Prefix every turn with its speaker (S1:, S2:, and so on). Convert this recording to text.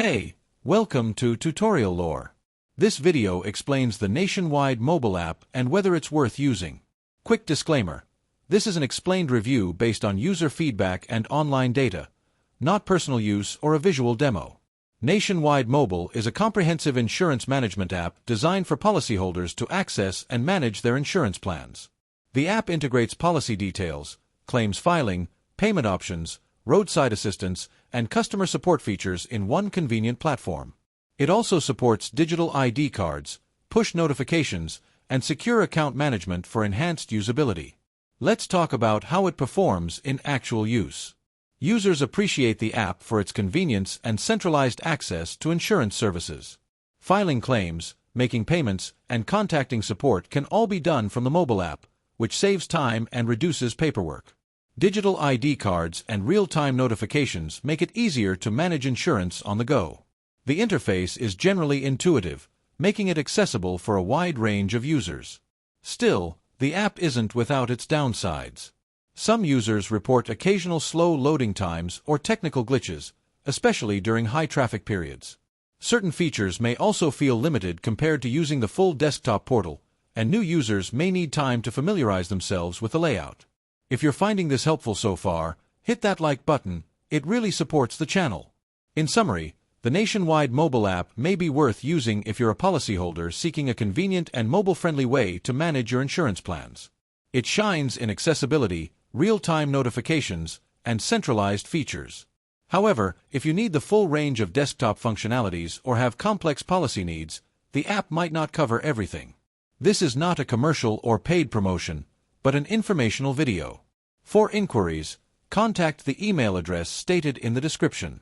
S1: Hey, welcome to Tutorial Lore. This video explains the nationwide mobile app and whether it's worth using. Quick disclaimer. This is an explained review based on user feedback and online data, not personal use or a visual demo. Nationwide Mobile is a comprehensive insurance management app designed for policyholders to access and manage their insurance plans. The app integrates policy details, claims filing, payment options, roadside assistance, and customer support features in one convenient platform. It also supports digital ID cards, push notifications, and secure account management for enhanced usability. Let's talk about how it performs in actual use. Users appreciate the app for its convenience and centralized access to insurance services. Filing claims, making payments, and contacting support can all be done from the mobile app, which saves time and reduces paperwork. Digital ID cards and real-time notifications make it easier to manage insurance on the go. The interface is generally intuitive, making it accessible for a wide range of users. Still, the app isn't without its downsides. Some users report occasional slow loading times or technical glitches, especially during high traffic periods. Certain features may also feel limited compared to using the full desktop portal, and new users may need time to familiarize themselves with the layout. If you're finding this helpful so far, hit that like button. It really supports the channel. In summary, the nationwide mobile app may be worth using if you're a policyholder seeking a convenient and mobile-friendly way to manage your insurance plans. It shines in accessibility, real-time notifications, and centralized features. However, if you need the full range of desktop functionalities or have complex policy needs, the app might not cover everything. This is not a commercial or paid promotion, but an informational video. For inquiries, contact the email address stated in the description.